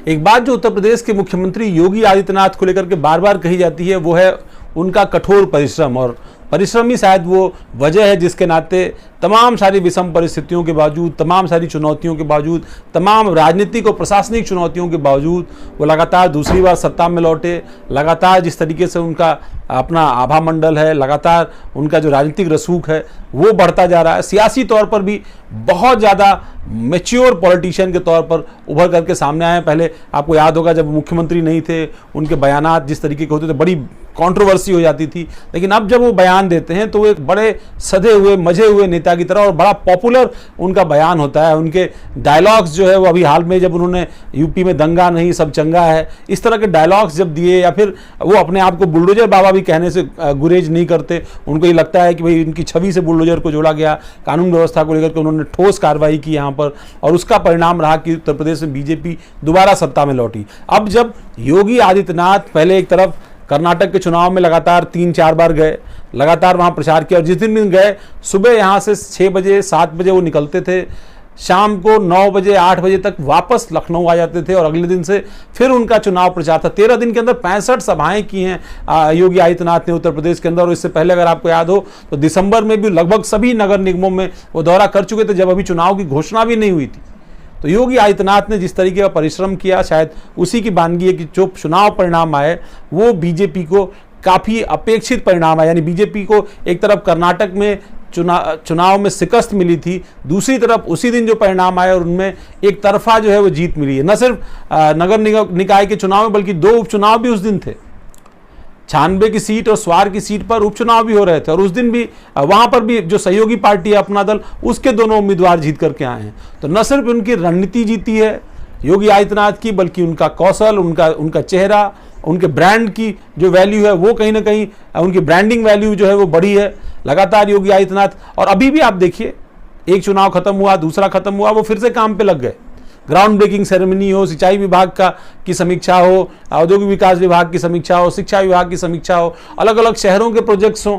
एक बात जो उत्तर प्रदेश के मुख्यमंत्री योगी आदित्यनाथ को लेकर के बार बार कही जाती है वो है उनका कठोर परिश्रम, और परिश्रम ही शायद वो वजह है जिसके नाते तमाम सारी विषम परिस्थितियों के बावजूद, तमाम सारी चुनौतियों के बावजूद, तमाम राजनीतिक और प्रशासनिक चुनौतियों के बावजूद वो लगातार दूसरी बार सत्ता में लौटे। लगातार जिस तरीके से उनका अपना आभा मंडल है, लगातार उनका जो राजनीतिक रसूख है वो बढ़ता जा रहा है। सियासी तौर पर भी बहुत ज़्यादा मैच्योर पॉलिटिशियन के तौर पर उभर करके सामने आए। पहले आपको याद होगा जब मुख्यमंत्री नहीं थे, उनके बयानात जिस तरीके के होते थे, बड़ी कंट्रोवर्सी हो जाती थी, लेकिन अब जब वो बयान देते हैं तो वो एक बड़े सधे हुए मजे हुए नेता की तरह, और बड़ा पॉपुलर उनका बयान होता है। उनके डायलॉग्स जो है वो अभी हाल में जब उन्होंने यूपी में दंगा नहीं सब चंगा है, इस तरह के डायलॉग्स जब दिए, या फिर वो अपने आप को बुलडोजर बाबा भी कहने से गुरेज नहीं करते। उनको ये लगता है कि भाई इनकी छवि से बुलडोजर को जोड़ा गया, कानून व्यवस्था को लेकर के उन्होंने ठोस कार्रवाई की यहाँ पर, और उसका परिणाम रहा कि उत्तर प्रदेश में बीजेपी दोबारा सत्ता में लौटी। अब जब योगी आदित्यनाथ पहले एक तरफ कर्नाटक के चुनाव में लगातार 3-4 बार गए, लगातार वहाँ प्रचार किया, और जिस दिन गए सुबह यहाँ से 6 बजे 7 बजे वो निकलते थे, शाम को 9 बजे 8 बजे तक वापस लखनऊ आ जाते थे, और अगले दिन से फिर उनका चुनाव प्रचार था। 13 दिन के अंदर 65 सभाएं की हैं योगी आदित्यनाथ ने उत्तर प्रदेश के अंदर। और इससे पहले अगर आपको याद हो तो दिसंबर में भी लगभग सभी नगर निगमों में वो दौरा कर चुके थे, जब अभी चुनाव की घोषणा भी नहीं हुई थी। तो योगी आदित्यनाथ ने जिस तरीके का परिश्रम किया, शायद उसी की बानगी है कि जो चुनाव परिणाम आए वो बीजेपी को काफ़ी अपेक्षित परिणाम आया। यानी बीजेपी को एक तरफ कर्नाटक में चुनाव में शिकस्त मिली थी, दूसरी तरफ उसी दिन जो परिणाम आए और उनमें एक तरफा जो है वो जीत मिली है। न सिर्फ नगर निकाय के चुनाव में बल्कि 2 उपचुनाव भी उस दिन थे। 96 की सीट और स्वार की सीट पर उपचुनाव भी हो रहे थे, और उस दिन भी वहां पर भी जो सहयोगी पार्टी है अपना दल, उसके दोनों उम्मीदवार जीत करके आए हैं। तो न सिर्फ उनकी रणनीति जीती है योगी आदित्यनाथ की, बल्कि उनका कौशल, उनका चेहरा, उनके ब्रांड की जो वैल्यू है वो कहीं ना कहीं उनकी ब्रांडिंग वैल्यू जो है वो बढ़ी है लगातार योगी आदित्यनाथ। और अभी भी आप देखिए, एक चुनाव खत्म हुआ, दूसरा खत्म हुआ, वो फिर से काम पे लग गए। ग्राउंड ब्रेकिंग सेरेमनी हो, सिंचाई विभाग की समीक्षा हो, औद्योगिक विकास विभाग की समीक्षा हो, शिक्षा विभाग की समीक्षा हो, अलग अलग शहरों के प्रोजेक्ट्स हों,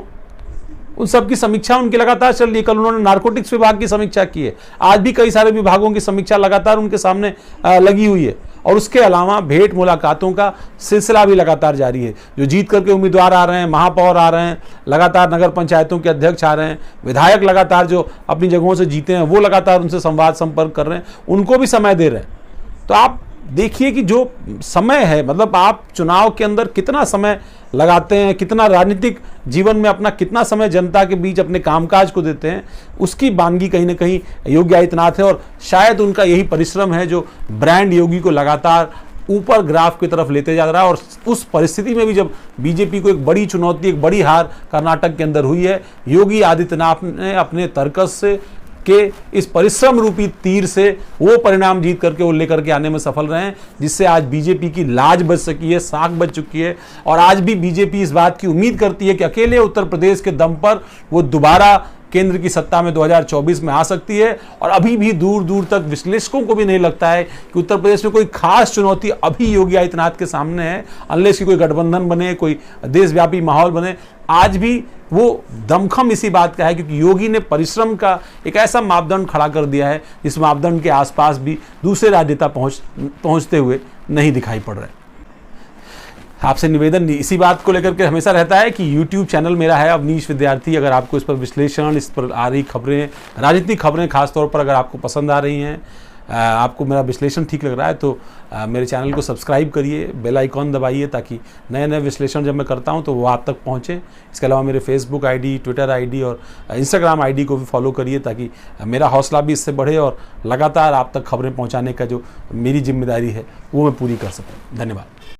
उन सब की समीक्षा उनकी लगातार चल रही है। कल उन्होंने नारकोटिक्स विभाग की समीक्षा की है, आज भी कई सारे विभागों की समीक्षा लगातार उनके सामने लगी हुई है। और उसके अलावा भेंट मुलाकातों का सिलसिला भी लगातार जारी है। जो जीत करके उम्मीदवार आ रहे हैं, महापौर आ रहे हैं, लगातार नगर पंचायतों के अध्यक्ष आ रहे हैं, विधायक लगातार जो अपनी जगहों से जीते हैं वो लगातार उनसे संवाद संपर्क कर रहे हैं, उनको भी समय दे रहे हैं। तो आप देखिए कि जो समय है, मतलब आप चुनाव के अंदर कितना समय लगाते हैं, कितना राजनीतिक जीवन में अपना कितना समय जनता के बीच अपने कामकाज को देते हैं, उसकी बानगी कहीं ना कहीं योगी आदित्यनाथ है। और शायद उनका यही परिश्रम है जो ब्रांड योगी को लगातार ऊपर ग्राफ की तरफ लेते जा रहा है। और उस परिस्थिति में भी जब बीजेपी को एक बड़ी चुनौती, एक बड़ी हार कर्नाटक के अंदर हुई है, योगी आदित्यनाथ ने अपने तर्कस से के इस परिश्रम रूपी तीर से वो परिणाम जीत करके वो लेकर के आने में सफल रहे हैं, जिससे आज बीजेपी की लाज बच सकी है, साख बच चुकी है। और आज भी बीजेपी इस बात की उम्मीद करती है कि अकेले उत्तर प्रदेश के दम पर वो दोबारा केंद्र की सत्ता में 2024 में आ सकती है। और अभी भी दूर दूर तक विश्लेषकों को भी नहीं लगता है कि उत्तर प्रदेश में कोई खास चुनौती अभी योगी आदित्यनाथ के सामने है, अनलेस कि कोई गठबंधन बने, कोई देशव्यापी माहौल बने। आज भी वो दमखम इसी बात का है क्योंकि योगी ने परिश्रम का एक ऐसा मापदंड खड़ा कर दिया है जिस मापदंड के आसपास भी दूसरे राजनेता पहुंचते हुए नहीं दिखाई पड़ रहे। आपसे निवेदन इसी बात को लेकर के हमेशा रहता है कि YouTube चैनल मेरा है अवनीश विद्यार्थी। अगर आपको इस पर विश्लेषण, इस पर आ रही खबरें, राजनीतिक खबरें खासतौर पर अगर आपको पसंद आ रही हैं, आपको मेरा विश्लेषण ठीक लग रहा है तो मेरे चैनल को सब्सक्राइब करिए, बेल आइकॉन दबाइए ताकि नए नए विश्लेषण जब मैं करता हूं तो वो आप तक पहुंचे। इसके अलावा मेरे फेसबुक आईडी, ट्विटर आईडी और इंस्टाग्राम आईडी को भी फॉलो करिए ताकि मेरा हौसला भी इससे बढ़े और लगातार आप तक खबरें पहुंचाने का जो मेरी जिम्मेदारी है वो मैं पूरी कर सकूं। धन्यवाद।